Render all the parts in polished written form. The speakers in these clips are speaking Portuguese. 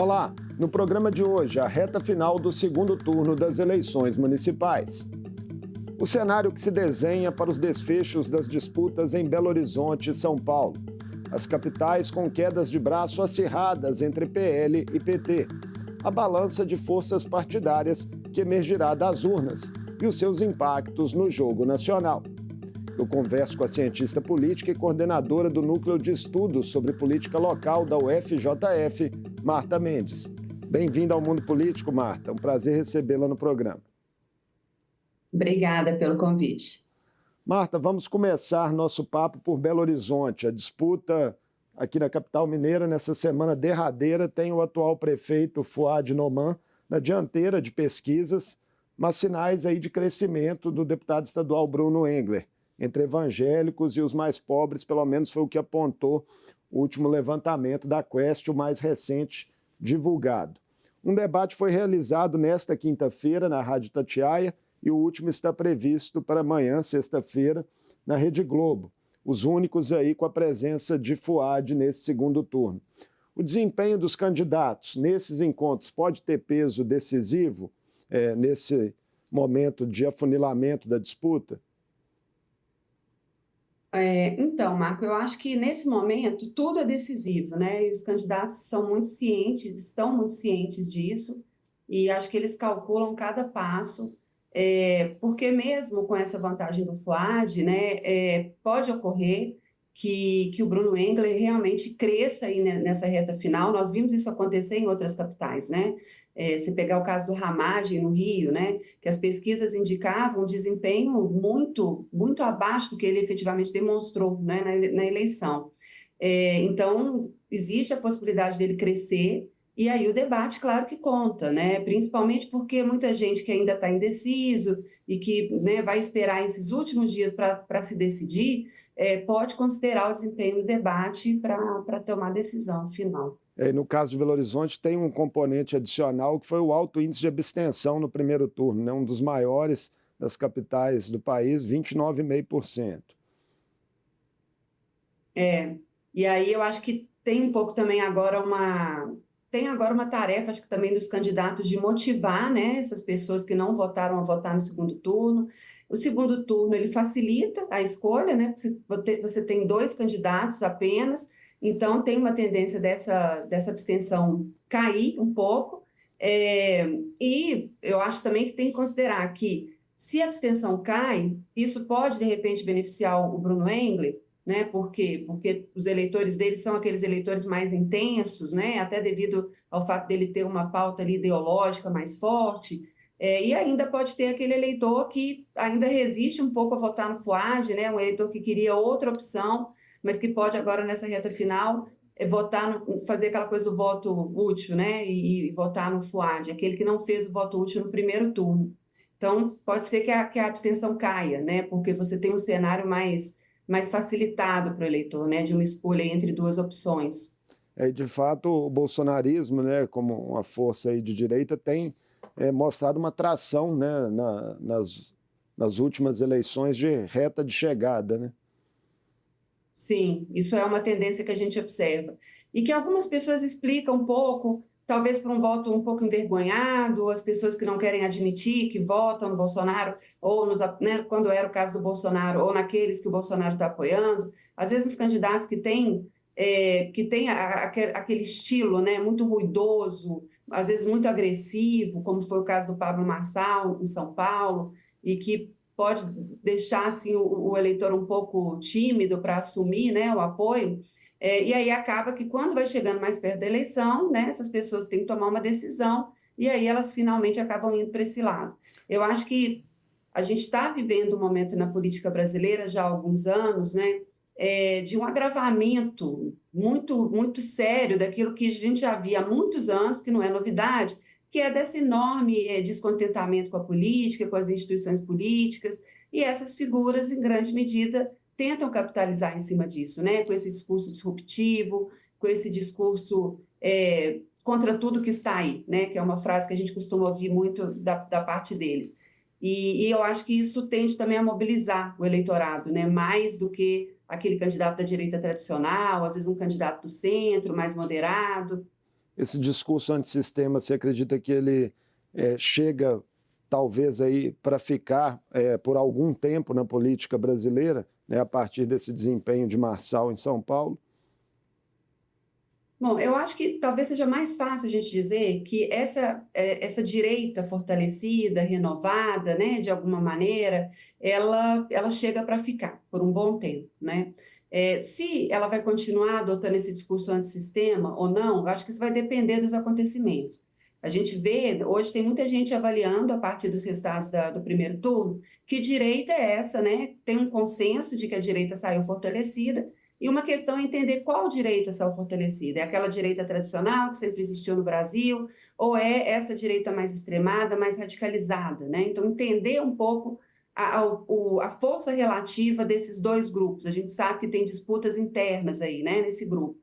Olá, no programa de hoje, a reta final do segundo turno das eleições municipais. O cenário que se desenha para os desfechos das disputas em Belo Horizonte e São Paulo. As capitais com quedas de braço acirradas entre PL e PT. A balança de forças partidárias que emergirá das urnas e os seus impactos no jogo nacional. Eu converso com a cientista política e coordenadora do Núcleo de Estudos sobre Política Local da UFJF, Marta Mendes. Bem-vinda ao Mundo Político, Marta. Um prazer recebê-la no programa. Obrigada pelo convite. Marta, vamos começar nosso papo por Belo Horizonte. A disputa aqui na capital mineira, nessa semana derradeira, tem o atual prefeito Fouad Noman na dianteira de pesquisas, mas sinais aí de crescimento do deputado estadual Bruno Engler. Entre evangélicos e os mais pobres, pelo menos foi o que apontou o último levantamento da Quest, o mais recente divulgado. Um debate foi realizado nesta quinta-feira na Rádio Itatiaia e o último está previsto para amanhã, sexta-feira, na Rede Globo. Os únicos aí com a presença de Fouad nesse segundo turno. O desempenho dos candidatos nesses encontros pode ter peso decisivo nesse momento de afunilamento da disputa? Então, Marco, eu acho que nesse momento tudo é decisivo, né? E os candidatos são muito cientes, estão muito cientes disso, e acho que eles calculam cada passo, porque mesmo com essa vantagem do Fouad, né, pode ocorrer que o Bruno Engler realmente cresça aí nessa reta final. Nós vimos isso acontecer em outras capitais, né? Se pegar o caso do Ramagem no Rio, né, que as pesquisas indicavam um desempenho muito abaixo do que ele efetivamente demonstrou, né, na eleição. Então, existe a possibilidade dele crescer, e aí o debate, claro que conta, né, principalmente porque muita gente que ainda está indeciso e que, né, vai esperar esses últimos dias para se decidir, pode considerar o desempenho do debate para tomar a decisão final. No caso de Belo Horizonte, tem um componente adicional que foi o alto índice de abstenção no primeiro turno, né? Um dos maiores das capitais do país, 29,5%. E aí eu acho que tem um pouco também agora uma tarefa, acho que também dos candidatos de motivar, né, essas pessoas que não votaram a votar no segundo turno. O segundo turno, ele facilita a escolha, né, porque você tem dois candidatos apenas, então tem uma tendência dessa abstenção cair um pouco. E eu acho também que tem que considerar que, se a abstenção cai, isso pode, de repente, beneficiar o Bruno Engler, né? Por quê? Porque os eleitores dele são aqueles eleitores mais intensos, né? Até devido ao fato dele ter uma pauta ali ideológica mais forte. E ainda pode ter aquele eleitor que ainda resiste um pouco a votar no Fouad, né? Um eleitor que queria outra opção, mas que pode agora, nessa reta final, fazer aquela coisa do voto útil, né? E votar no Fouad, aquele que não fez o voto útil no primeiro turno. Então, pode ser que a abstenção caia, né? Porque você tem um cenário mais facilitado para o eleitor, né, de uma escolha entre duas opções. De fato, o bolsonarismo, né, como uma força aí de direita, tem mostrado uma tração, né, nas últimas eleições de reta de chegada, né? Sim, isso é uma tendência que a gente observa. E que algumas pessoas explicam um pouco, talvez por um voto um pouco envergonhado, as pessoas que não querem admitir que votam no Bolsonaro, ou né, quando era o caso do Bolsonaro, ou naqueles que o Bolsonaro está apoiando. Às vezes os candidatos que têm aquele estilo, né, muito ruidoso, às vezes muito agressivo, como foi o caso do Pablo Marçal, em São Paulo, e que pode deixar assim, o eleitor um pouco tímido para assumir, né, o apoio, e aí acaba que, quando vai chegando mais perto da eleição, né, essas pessoas têm que tomar uma decisão, e aí elas finalmente acabam indo para esse lado. Eu acho que a gente está vivendo um momento na política brasileira já há alguns anos, né, de um agravamento muito sério daquilo que a gente já via há muitos anos, que não é novidade, que é desse enorme descontentamento com a política, com as instituições políticas, e essas figuras, em grande medida, tentam capitalizar em cima disso, né? Com esse discurso disruptivo, com esse discurso contra tudo que está aí, né? Que é uma frase que a gente costuma ouvir muito da parte deles. E eu acho que isso tende também a mobilizar o eleitorado, né? Mais do que aquele candidato da direita tradicional, às vezes um candidato do centro, mais moderado. esse discurso antissistema, você acredita que ele chega talvez aí para ficar por algum tempo na política brasileira, né, a partir desse desempenho de Marçal em São Paulo? Bom, eu acho que talvez seja mais fácil a gente dizer que essa direita fortalecida, renovada, né, de alguma maneira, ela chega para ficar por um bom tempo, né? Se ela vai continuar adotando esse discurso antissistema ou não, eu acho que isso vai depender dos acontecimentos. A gente vê, hoje tem muita gente avaliando, a partir dos resultados do primeiro turno, que direita é essa, né? Tem um consenso de que a direita saiu fortalecida, e uma questão é entender qual direita saiu fortalecida. É aquela direita tradicional que sempre existiu no Brasil, ou é essa direita mais extremada, mais radicalizada, né? Então, entender um pouco a força relativa desses dois grupos. A gente sabe que tem disputas internas aí, né, nesse grupo.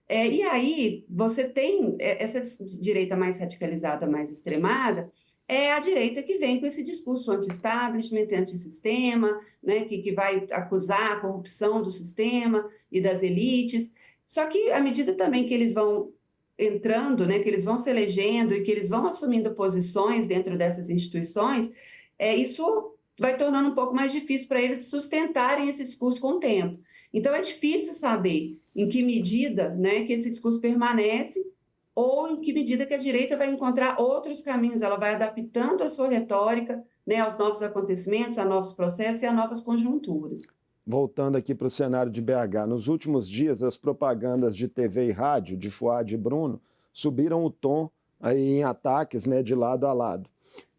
E aí, você tem essa direita mais radicalizada, mais extremada, é a direita que vem com esse discurso anti-establishment, antissistema, né, que vai acusar a corrupção do sistema e das elites. Só que, à medida também que eles vão entrando, né, que eles vão se elegendo e que eles vão assumindo posições dentro dessas instituições, isso vai tornando um pouco mais difícil para eles sustentarem esse discurso com o tempo. Então, é difícil saber em que medida, né, que esse discurso permanece ou em que medida que a direita vai encontrar outros caminhos, ela vai adaptando a sua retórica, né, aos novos acontecimentos, a novos processos e a novas conjunturas. Voltando aqui para o cenário de BH, nos últimos dias as propagandas de TV e rádio de Fuad e Bruno subiram o tom aí em ataques, né, de lado a lado.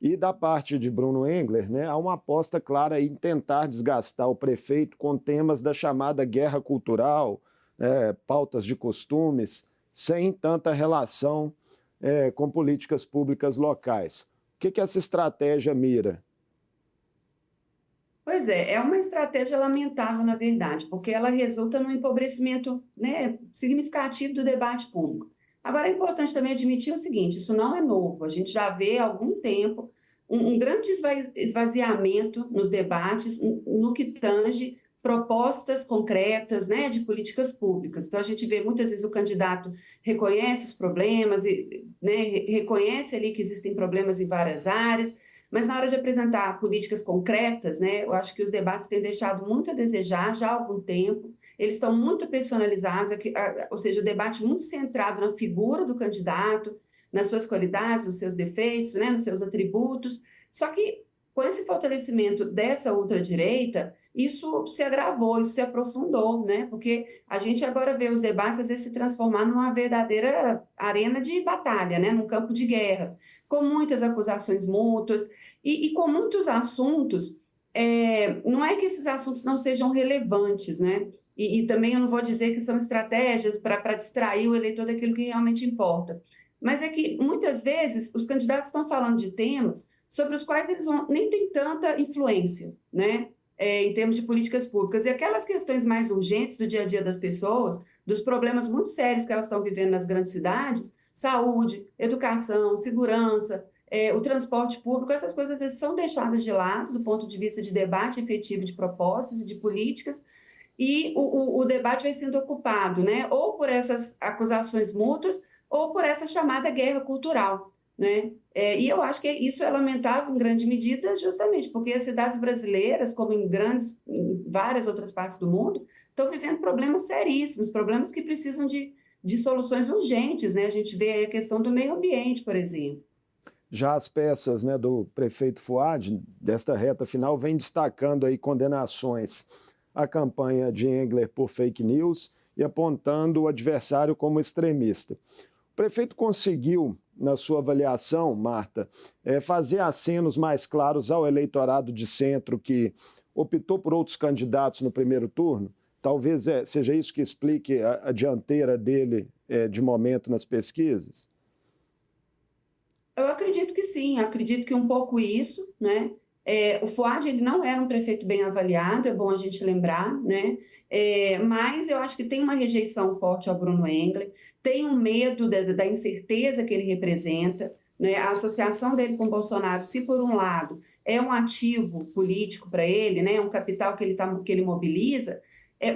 E da parte de Bruno Engler, né, há uma aposta clara em tentar desgastar o prefeito com temas da chamada guerra cultural, pautas de costumes, sem tanta relação com políticas públicas locais. O que essa estratégia mira? Pois é uma estratégia lamentável, na verdade, porque ela resulta num empobrecimento, né, significativo do debate público. Agora, é importante também admitir o seguinte: isso não é novo, a gente já vê há algum tempo um grande esvaziamento nos debates no que tange propostas concretas, né, de políticas públicas. Então, a gente vê muitas vezes o candidato reconhece os problemas, né, reconhece ali que existem problemas em várias áreas, mas na hora de apresentar políticas concretas, né, eu acho que os debates têm deixado muito a desejar já há algum tempo. Eles estão muito personalizados, ou seja, o debate muito centrado na figura do candidato, nas suas qualidades, nos seus defeitos, né, nos seus atributos. Só que com esse fortalecimento dessa ultradireita, isso se agravou, isso se aprofundou, né? Porque a gente agora vê os debates às vezes se transformar numa verdadeira arena de batalha, né? Num campo de guerra, com muitas acusações mútuas e com muitos assuntos. Não é que esses assuntos não sejam relevantes, né? E também eu não vou dizer que são estratégias para distrair o eleitor daquilo que realmente importa. Mas é que muitas vezes os candidatos estão falando de temas sobre os quais eles nem têm tanta influência, né? Em termos de políticas públicas. E aquelas questões mais urgentes do dia a dia das pessoas, dos problemas muito sérios que elas estão vivendo nas grandes cidades, saúde, educação, segurança, o transporte público, essas coisas às vezes são deixadas de lado do ponto de vista de debate efetivo de propostas e de políticas, e o debate vai sendo ocupado, né, ou por essas acusações mútuas, ou por essa chamada guerra cultural, né? E eu acho que isso é lamentável em grande medida, justamente porque as cidades brasileiras, como em várias outras partes do mundo, estão vivendo problemas seríssimos, problemas que precisam de soluções urgentes, né? A gente vê aí a questão do meio ambiente, por exemplo. Já as peças, né, do prefeito Fuad, desta reta final, vem destacando aí condenações à campanha de Engler por fake news e apontando o adversário como extremista. O prefeito conseguiu, na sua avaliação, Marta, fazer acenos mais claros ao eleitorado de centro que optou por outros candidatos no primeiro turno? Talvez seja isso que explique a dianteira dele de momento nas pesquisas? Eu acredito que sim, acredito que um pouco isso, né? O Fuad ele não era um prefeito bem avaliado, é bom a gente lembrar, né? Mas eu acho que tem uma rejeição forte ao Bruno Engler, tem um medo da incerteza que ele representa, né? A associação dele com o Bolsonaro, se por um lado é um ativo político para ele, né? Um capital que ele mobiliza,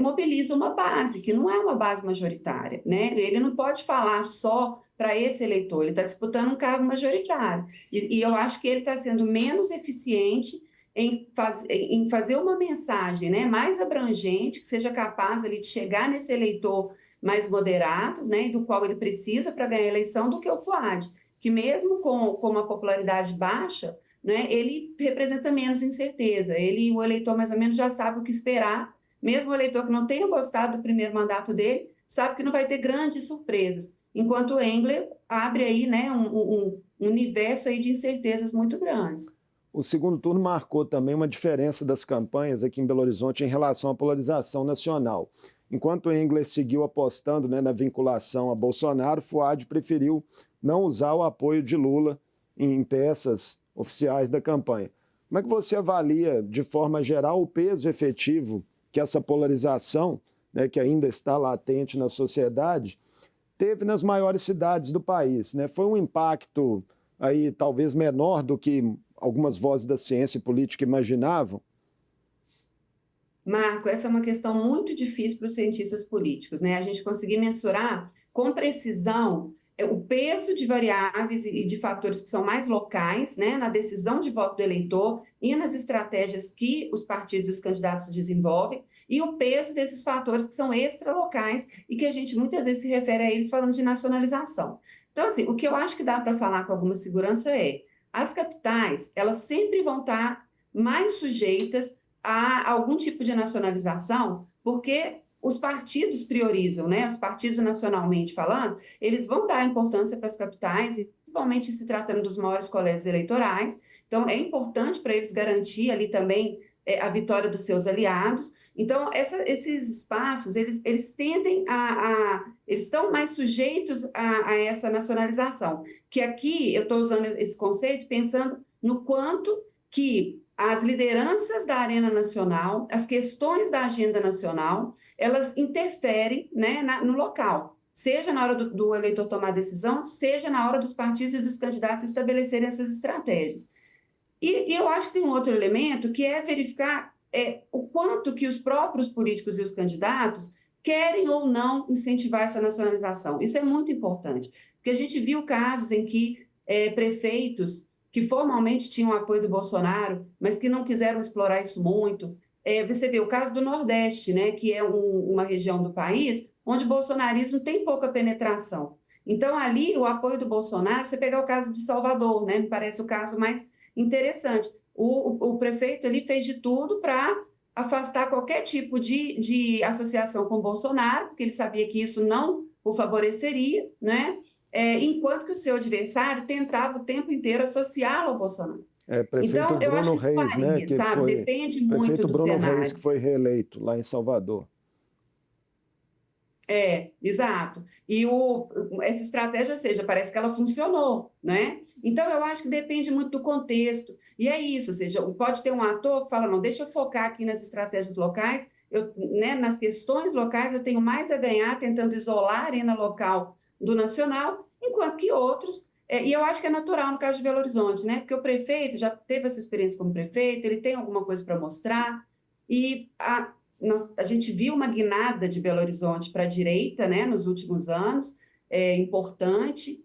mobiliza uma base, que não é uma base majoritária, né? Ele não pode falar só para esse eleitor, ele está disputando um cargo majoritário. E eu acho que ele está sendo menos eficiente em fazer uma mensagem, né, mais abrangente, que seja capaz ali, de chegar nesse eleitor mais moderado, né, do qual ele precisa para ganhar a eleição, do que o Fuad, que mesmo com uma popularidade baixa, né, ele representa menos incerteza. O eleitor mais ou menos já sabe o que esperar, mesmo o eleitor que não tenha gostado do primeiro mandato dele, sabe que não vai ter grandes surpresas, enquanto o Engler abre aí, né, um universo aí de incertezas muito grandes. O segundo turno marcou também uma diferença das campanhas aqui em Belo Horizonte em relação à polarização nacional. Enquanto o Engler seguiu apostando, né, na vinculação a Bolsonaro, Fuad preferiu não usar o apoio de Lula em peças oficiais da campanha. Como é que você avalia, de forma geral, o peso efetivo que essa polarização, né, que ainda está latente na sociedade, teve nas maiores cidades do país, né? Foi um impacto aí talvez menor do que algumas vozes da ciência e política imaginavam? Marco, essa é uma questão muito difícil para os cientistas políticos, né? A gente conseguir mensurar com precisão o peso de variáveis e de fatores que são mais locais, né, na decisão de voto do eleitor e nas estratégias que os partidos e os candidatos desenvolvem, e o peso desses fatores que são extralocais e que a gente muitas vezes se refere a eles falando de nacionalização. Então, assim, o que eu acho que dá para falar com alguma segurança é: as capitais, elas sempre vão estar mais sujeitas a algum tipo de nacionalização, porque os partidos priorizam, né? Os partidos nacionalmente falando, eles vão dar importância para as capitais, e principalmente se tratando dos maiores colégios eleitorais. Então, é importante para eles garantir ali também a vitória dos seus aliados. Então, esses espaços, eles tendem eles estão mais sujeitos a essa nacionalização. Que aqui eu estou usando esse conceito pensando no quanto que as lideranças da arena nacional, as questões da agenda nacional, elas interferem, né, no local, seja na hora do eleitor tomar decisão, seja na hora dos partidos e dos candidatos estabelecerem as suas estratégias. E eu acho que tem um outro elemento que é verificar o quanto que os próprios políticos e os candidatos querem ou não incentivar essa nacionalização. Isso é muito importante, porque a gente viu casos em que prefeitos que formalmente tinham apoio do Bolsonaro, mas que não quiseram explorar isso muito. Você vê o caso do Nordeste, né, que é uma região do país onde o bolsonarismo tem pouca penetração. Então, ali, o apoio do Bolsonaro, você pegar o caso de Salvador, né, me parece o caso mais interessante. O prefeito ali fez de tudo para afastar qualquer tipo de associação com o Bolsonaro, porque ele sabia que isso não o favoreceria, né? Enquanto que o seu adversário tentava o tempo inteiro associá-lo ao Bolsonaro. Prefeito Então, eu acho Bruno que isso Reis, né, varia, que sabe? foi Depende muito prefeito do Bruno Reis que cenário. foi reeleito lá em Salvador. Exato. Essa estratégia, ou seja, parece que ela funcionou, né? Então, eu acho que depende muito do contexto. E é isso, ou seja, pode ter um ator que fala, não, deixa eu focar aqui nas estratégias locais, né, nas questões locais, eu tenho mais a ganhar tentando isolar a arena local do nacional, enquanto que outros, e eu acho que é natural no caso de Belo Horizonte, né? Porque o prefeito já teve essa experiência como prefeito, ele tem alguma coisa para mostrar, e a gente viu uma guinada de Belo Horizonte para a direita, né, nos últimos anos, importante,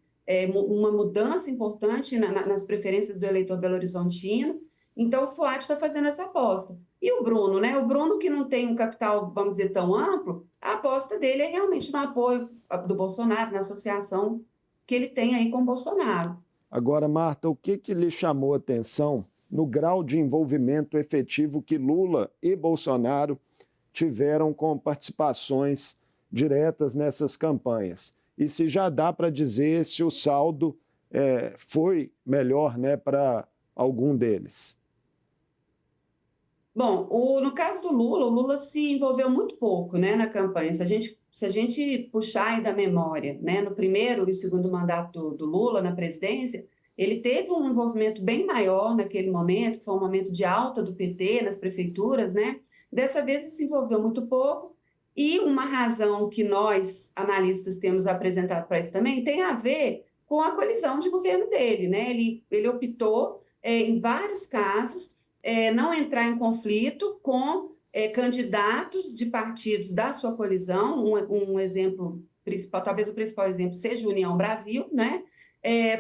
uma mudança importante nas preferências do eleitor belo-horizontino. Então, o Fuad está fazendo essa aposta. E o Bruno, né? O Bruno, que não tem um capital, vamos dizer, tão amplo, a aposta dele é realmente no apoio do Bolsonaro, na associação que ele tem aí com o Bolsonaro. Agora, Marta, o que lhe chamou a atenção no grau de envolvimento efetivo que Lula e Bolsonaro tiveram com participações diretas nessas campanhas? E se já dá para dizer se o saldo foi melhor, né, para algum deles? Bom, no caso do Lula, o Lula se envolveu muito pouco, né, na campanha. Se a gente puxar aí da memória, né, no primeiro e segundo mandato do Lula na presidência, ele teve um envolvimento bem maior naquele momento, que foi um momento de alta do PT nas prefeituras, né? Dessa vez ele se envolveu muito pouco, e uma razão que nós, analistas, temos apresentado para isso também tem a ver com a colisão de governo dele, né? Ele optou, em vários casos, não entrar em conflito com candidatos de partidos da sua coalizão, um exemplo principal, talvez o principal exemplo seja a União Brasil, né?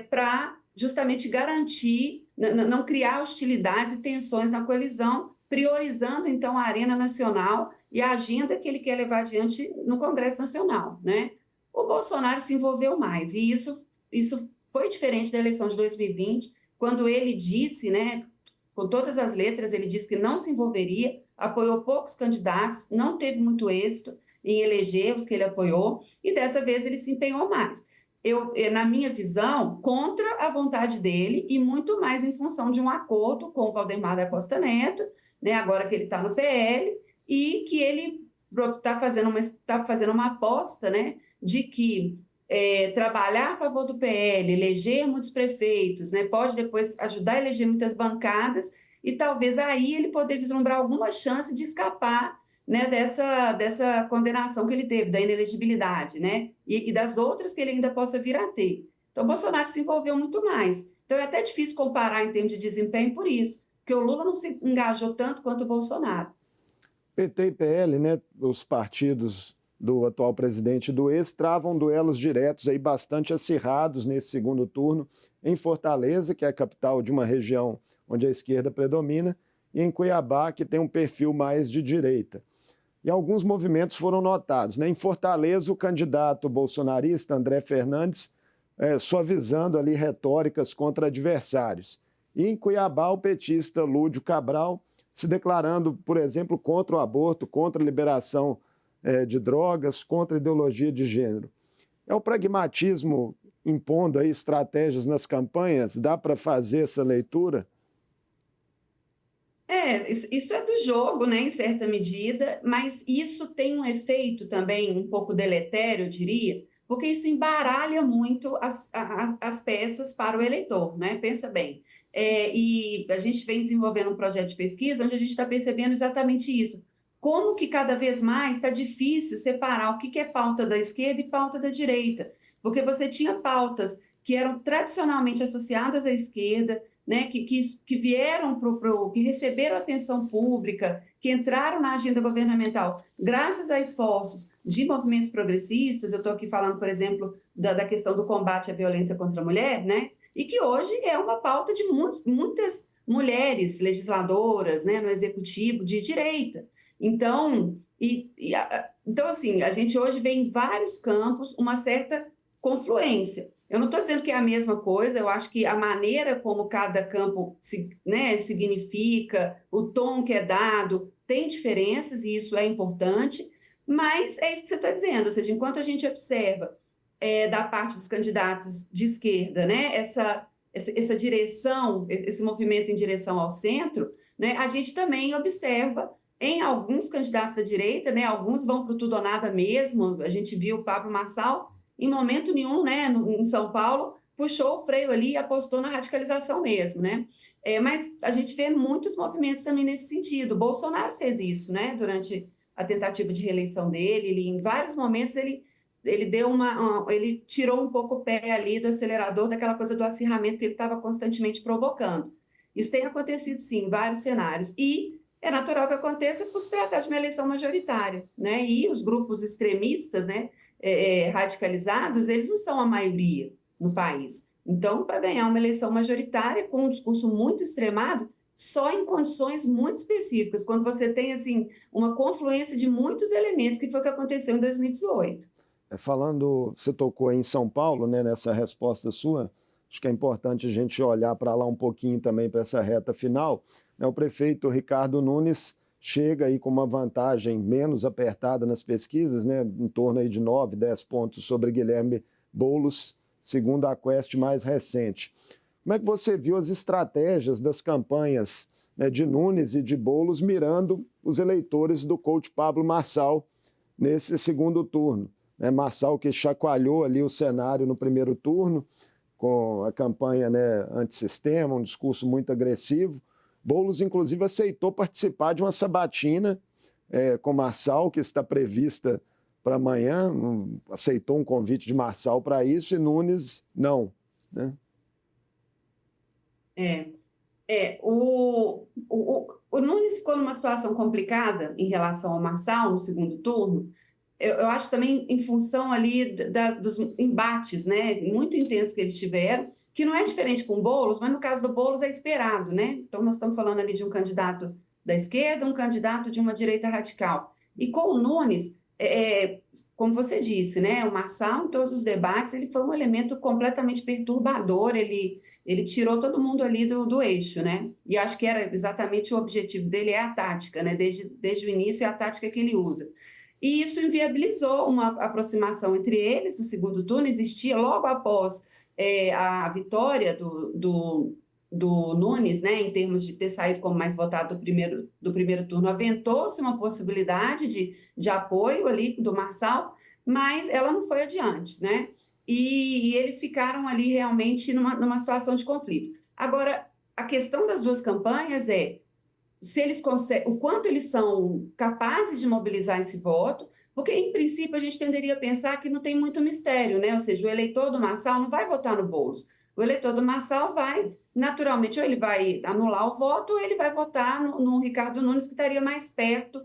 Para justamente garantir, não criar hostilidades e tensões na coalizão, priorizando então a arena nacional e a agenda que ele quer levar adiante no Congresso Nacional, né? O Bolsonaro se envolveu mais, e isso foi diferente da eleição de 2020, quando ele disse, né, com todas as letras, ele disse que não se envolveria, apoiou poucos candidatos, não teve muito êxito em eleger os que ele apoiou, e dessa vez ele se empenhou mais. Na minha visão, contra a vontade dele e muito mais em função de um acordo com o Valdemar da Costa Neto, né, agora que ele está no PL, e que ele está fazendo uma aposta, né, de que trabalhar a favor do PL, eleger muitos prefeitos, né, pode depois ajudar a eleger muitas bancadas e talvez aí ele poder vislumbrar alguma chance de escapar, né, dessa condenação que ele teve, da inelegibilidade, né, e das outras que ele ainda possa vir a ter. Então, Bolsonaro se envolveu muito mais. Então, é até difícil comparar em termos de desempenho por isso, porque o Lula não se engajou tanto quanto o Bolsonaro. PT e PL, né, os partidos do atual presidente e do ex, travam duelos diretos aí bastante acirrados nesse segundo turno em Fortaleza, que é a capital de uma região onde a esquerda predomina, e em Cuiabá, que tem um perfil mais de direita. E alguns movimentos foram notados, né? Em Fortaleza, o candidato bolsonarista André Fernandes suavizando ali retóricas contra adversários. E em Cuiabá, o petista Lúdio Cabral se declarando, por exemplo, contra o aborto, contra a liberação de drogas, contra a ideologia de gênero. É o pragmatismo impondo aí estratégias nas campanhas? Dá para fazer essa leitura? Isso é do jogo, né, em certa medida, mas isso tem um efeito também um pouco deletério, eu diria, porque isso embaralha muito as peças para o eleitor, né? Pensa bem. E a gente vem desenvolvendo um projeto de pesquisa onde a gente está percebendo exatamente isso. Como que cada vez mais está difícil separar o que é pauta da esquerda e pauta da direita, porque você tinha pautas que eram tradicionalmente associadas à esquerda, né, que vieram que receberam atenção pública, que entraram na agenda governamental graças a esforços de movimentos progressistas. Eu estou aqui falando, por exemplo, da questão do combate à violência contra a mulher, né, e que hoje é uma pauta de muitas mulheres legisladoras, né, no executivo de direita. Então, então, assim, a gente hoje vê em vários campos uma certa confluência. Eu não estou dizendo que é a mesma coisa, eu acho que a maneira como cada campo né, significa, o tom que é dado, tem diferenças e isso é importante, mas é isso que você está dizendo, ou seja, enquanto a gente observa da parte dos candidatos de esquerda, né, essa direção, esse movimento em direção ao centro, né, a gente também observa em alguns candidatos da direita, né, alguns vão para o tudo ou nada mesmo, a gente viu o Pablo Marçal em momento nenhum, né, em São Paulo, puxou o freio ali e apostou na radicalização mesmo, né? Mas a gente vê muitos movimentos também nesse sentido. O Bolsonaro fez isso, né, durante a tentativa de reeleição dele. Em vários momentos ele deu ele tirou um pouco o pé ali do acelerador, daquela coisa do acirramento que ele estava constantemente provocando. Isso tem acontecido sim em vários cenários e é natural que aconteça por se tratar de uma eleição majoritária, né? E os grupos extremistas, né, radicalizados, eles não são a maioria no país. Então, para ganhar uma eleição majoritária com um discurso muito extremado, só em condições muito específicas, quando você tem assim uma confluência de muitos elementos, que foi o que aconteceu em 2018. Falando, você tocou em São Paulo, né, nessa resposta sua, acho que é importante a gente olhar para lá um pouquinho também para essa reta final. O prefeito Ricardo Nunes chega aí com uma vantagem menos apertada nas pesquisas, né, em torno aí de 9, 10 pontos sobre Guilherme Boulos, segundo a Quest mais recente. Como é que você viu as estratégias das campanhas, né, de Nunes e de Boulos mirando os eleitores do coach Pablo Marçal nesse segundo turno? Marçal que chacoalhou ali o cenário no primeiro turno, com a campanha, né, antissistema, um discurso muito agressivo. Boulos, inclusive, aceitou participar de uma sabatina com Marçal, que está prevista para amanhã, aceitou um convite de Marçal para isso, e Nunes não. Né? O Nunes ficou numa situação complicada em relação ao Marçal no segundo turno. Eu acho também em função ali dos embates, né, muito intensos que eles tiveram, que não é diferente com o Boulos, mas no caso do Boulos é esperado, né? Então nós estamos falando ali de um candidato da esquerda, um candidato de uma direita radical. E com o Nunes, como você disse, né, o Marçal, em todos os debates, ele foi um elemento completamente perturbador, ele tirou todo mundo ali do eixo, né? E acho que era exatamente o objetivo dele, é a tática, né? Desde o início é a tática que ele usa. E isso inviabilizou uma aproximação entre eles no segundo turno. Existia, logo após a vitória do Nunes, né, em termos de ter saído como mais votado do primeiro turno, aventou-se uma possibilidade de apoio ali do Marçal, mas ela não foi adiante, né? E eles ficaram ali realmente numa situação de conflito. Agora, a questão das duas campanhas é se eles conseguem, o quanto eles são capazes de mobilizar esse voto, porque, em princípio, a gente tenderia a pensar que não tem muito mistério, né? Ou seja, o eleitor do Marçal não vai votar no Boulos. O eleitor do Marçal vai, naturalmente, ou ele vai anular o voto, ou ele vai votar no Ricardo Nunes, que estaria mais perto,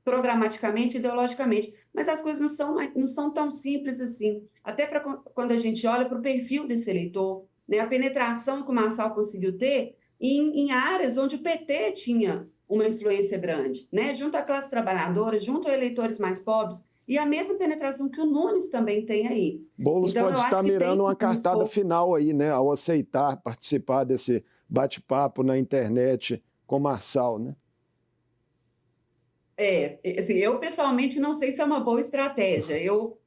programaticamente, ideologicamente. Mas as coisas não são tão simples assim. Até para quando a gente olha para o perfil desse eleitor, né? A penetração que o Marçal conseguiu ter em áreas onde o PT tinha uma influência grande, né? Junto à classe trabalhadora, junto a eleitores mais pobres, e a mesma penetração que o Nunes também tem aí. Boulos Então, pode eu estar acho que tem mirando uma um cartada esforço. final aí, né, ao aceitar participar desse bate-papo na internet com Marçal, né? Assim, eu pessoalmente não sei se é uma boa estratégia.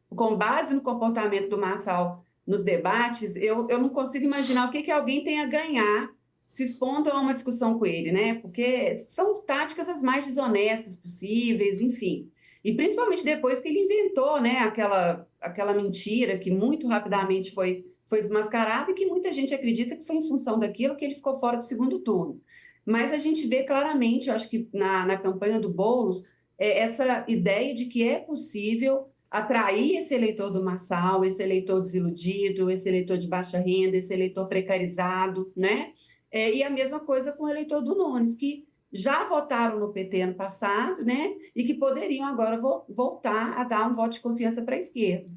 Com base no comportamento do Marçal nos debates, eu não consigo imaginar o que alguém tem a ganhar se expondo a uma discussão com ele, né? Porque são táticas as mais desonestas possíveis, enfim. E principalmente depois que ele inventou, né, aquela mentira que muito rapidamente foi desmascarada e que muita gente acredita que foi em função daquilo que ele ficou fora do segundo turno. Mas a gente vê claramente, eu acho que na campanha do Boulos, essa ideia de que é possível atrair esse eleitor do Marçal, esse eleitor desiludido, esse eleitor de baixa renda, esse eleitor precarizado, né? E a mesma coisa com o eleitor do Nunes, que já votaram no PT ano passado, né? E que poderiam agora voltar a dar um voto de confiança para a esquerda.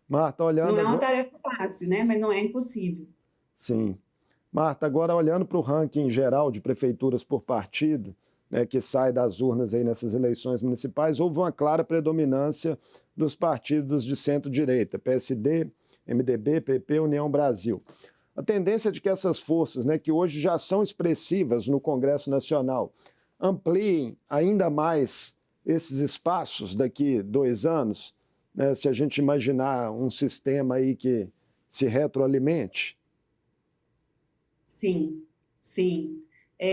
Marta, Não olhando é uma agora. tarefa fácil, né? Mas não é impossível. Sim. Marta, agora olhando para o ranking geral de prefeituras por partido, né, que sai das urnas aí nessas eleições municipais, houve uma clara predominância dos partidos de centro-direita, PSD, MDB, PP, União Brasil. A tendência é de que essas forças, né, que hoje já são expressivas no Congresso Nacional, ampliem ainda mais esses espaços daqui 2 anos, né, se a gente imaginar um sistema aí que se retroalimente. Sim, sim.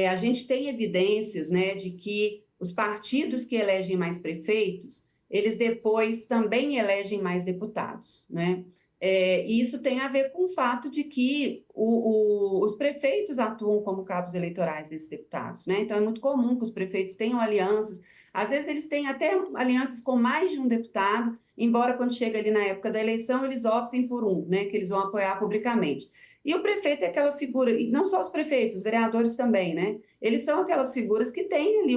A gente tem evidências, né, de que os partidos que elegem mais prefeitos, eles depois também elegem mais deputados, né? E isso tem a ver com o fato de que os prefeitos atuam como cabos eleitorais desses deputados, né? Então é muito comum que os prefeitos tenham alianças, às vezes eles têm até alianças com mais de um deputado, embora quando chega ali na época da eleição eles optem por um, né, que eles vão apoiar publicamente. E o prefeito é aquela figura, e não só os prefeitos, os vereadores também, né? Eles são aquelas figuras que têm ali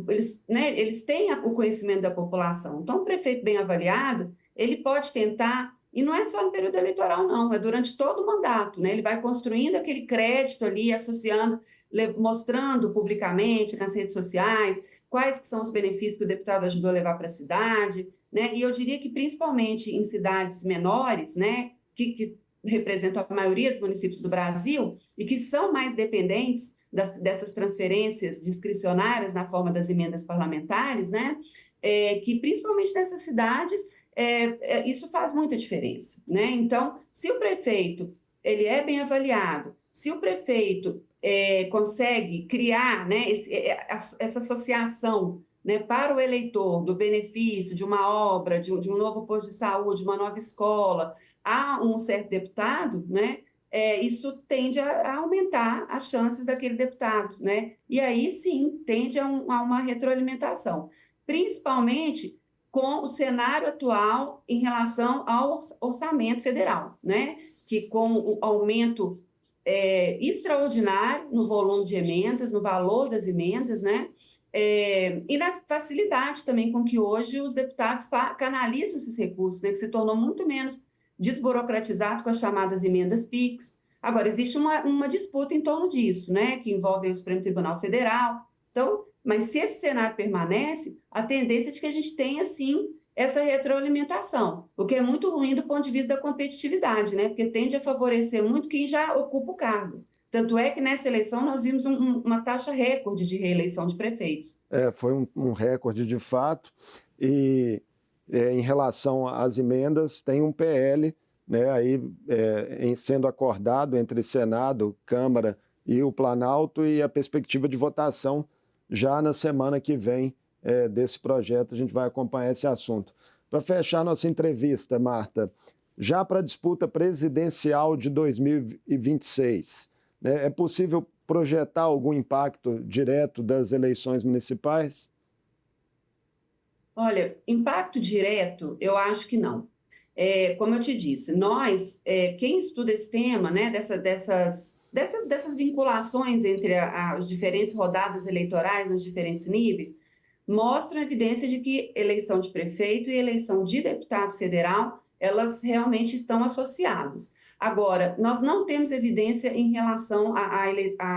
eles, né, eles têm o conhecimento da população. Então, o prefeito bem avaliado, ele pode tentar, e não é só no período eleitoral, não, é durante todo o mandato, né? Ele vai construindo aquele crédito ali, associando, mostrando publicamente nas redes sociais quais que são os benefícios que o deputado ajudou a levar para a cidade, né? E eu diria que principalmente em cidades menores, né, que representam a maioria dos municípios do Brasil e que são mais dependentes dessas transferências discricionárias na forma das emendas parlamentares, né? Que principalmente nessas cidades isso faz muita diferença, né? Então, se o prefeito ele é bem avaliado, se o prefeito consegue criar, né, essa associação, né, para o eleitor do benefício de uma obra, de um novo posto de saúde, uma nova escola, a um certo deputado, né, isso tende a aumentar as chances daquele deputado, né? E aí sim tende a uma retroalimentação, principalmente com o cenário atual em relação ao orçamento federal, né? Que com o aumento extraordinário no volume de emendas, no valor das emendas, né? E na facilidade também com que hoje os deputados canalizam esses recursos, né? Que se tornou muito menos desburocratizado com as chamadas emendas PIX. Agora, existe uma disputa em torno disso, né? Que envolve o Supremo Tribunal Federal. Então, mas se esse cenário permanece, a tendência é de que a gente tenha, sim, essa retroalimentação, o que é muito ruim do ponto de vista da competitividade, né? Porque tende a favorecer muito quem já ocupa o cargo. Tanto é que nessa eleição nós vimos uma taxa recorde de reeleição de prefeitos. Foi um recorde de fato. E em relação às emendas, tem um PL, né, aí, sendo acordado entre Senado, Câmara e o Planalto, e a perspectiva de votação já na semana que vem desse projeto. A gente vai acompanhar esse assunto. Para fechar nossa entrevista, Marta, já para a disputa presidencial de 2026, né, é possível projetar algum impacto direto das eleições municipais? Olha, impacto direto, eu acho que não. Como eu te disse, nós, quem estuda esse tema, né, dessas vinculações entre as diferentes rodadas eleitorais nos diferentes níveis, mostram evidência de que eleição de prefeito e eleição de deputado federal, elas realmente estão associadas. Agora, nós não temos evidência em relação à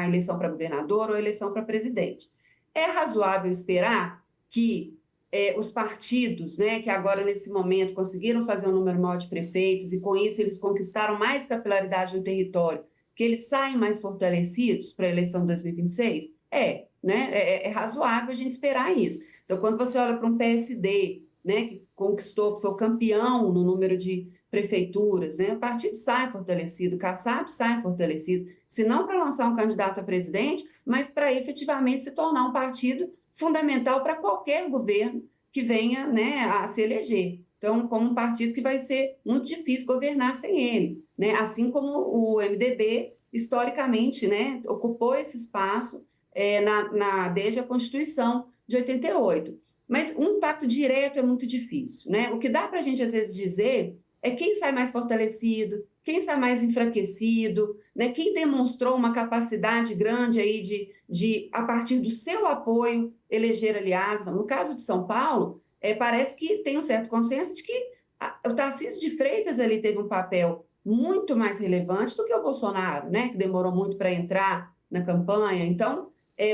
eleição para governador ou eleição para presidente. É razoável esperar que os partidos, né, que agora nesse momento conseguiram fazer um número maior de prefeitos e com isso eles conquistaram mais capilaridade no território, que eles saem mais fortalecidos para a eleição de 2026? Né, é razoável a gente esperar isso. Então, quando você olha para um PSD, né, que conquistou, que foi o campeão no número de prefeituras, né, o partido sai fortalecido, o Kassab sai fortalecido, se não para lançar um candidato a presidente, mas para efetivamente se tornar um partido fundamental para qualquer governo que venha, né, a se eleger. Então, como um partido que vai ser muito difícil governar sem ele, né? Assim como o MDB, historicamente, né, ocupou esse espaço desde a Constituição de 88. Mas um impacto direto é muito difícil, né? O que dá para a gente, às vezes, dizer é quem sai mais fortalecido, quem sai mais enfraquecido, né? Quem demonstrou uma capacidade grande aí a partir do seu apoio, eleger aliados. No caso de São Paulo, parece que tem um certo consenso de que o Tarcísio de Freitas ali teve um papel muito mais relevante do que o Bolsonaro, né? Que demorou muito para entrar na campanha. Então,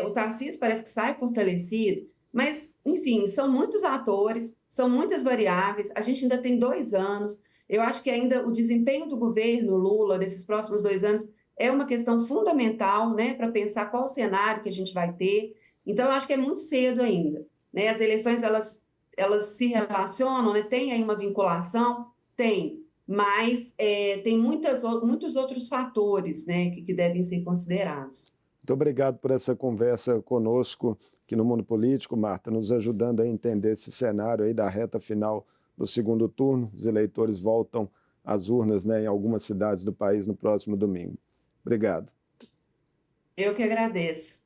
o Tarcísio parece que sai fortalecido, mas, enfim, são muitos atores, são muitas variáveis, a gente ainda tem 2 anos, eu acho que ainda o desempenho do governo Lula nesses próximos 2 anos é uma questão fundamental, né, para pensar qual o cenário que a gente vai ter, então eu acho que é muito cedo ainda, né, as eleições, elas se relacionam, né, tem aí uma vinculação, mas tem muitos outros fatores, né, que devem ser considerados. Muito obrigado por essa conversa conosco aqui no Mundo Político, Marta, nos ajudando a entender esse cenário aí da reta final do segundo turno. Os eleitores voltam às urnas, né, em algumas cidades do país no próximo domingo. Obrigado. Eu que agradeço.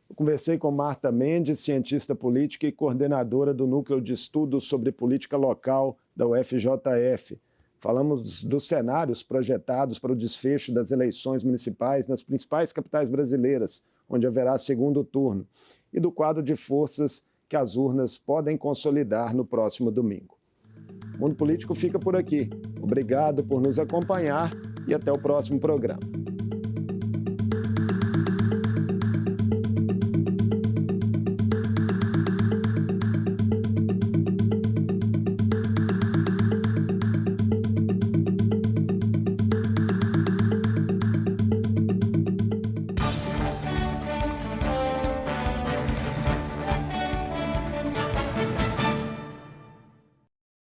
Eu conversei com Marta Mendes, cientista política e coordenadora do Núcleo de Estudos sobre Política Local da UFJF. Falamos dos cenários projetados para o desfecho das eleições municipais nas principais capitais brasileiras, onde haverá segundo turno, e do quadro de forças que as urnas podem consolidar no próximo domingo. O Mundo Político fica por aqui. Obrigado por nos acompanhar e até o próximo programa.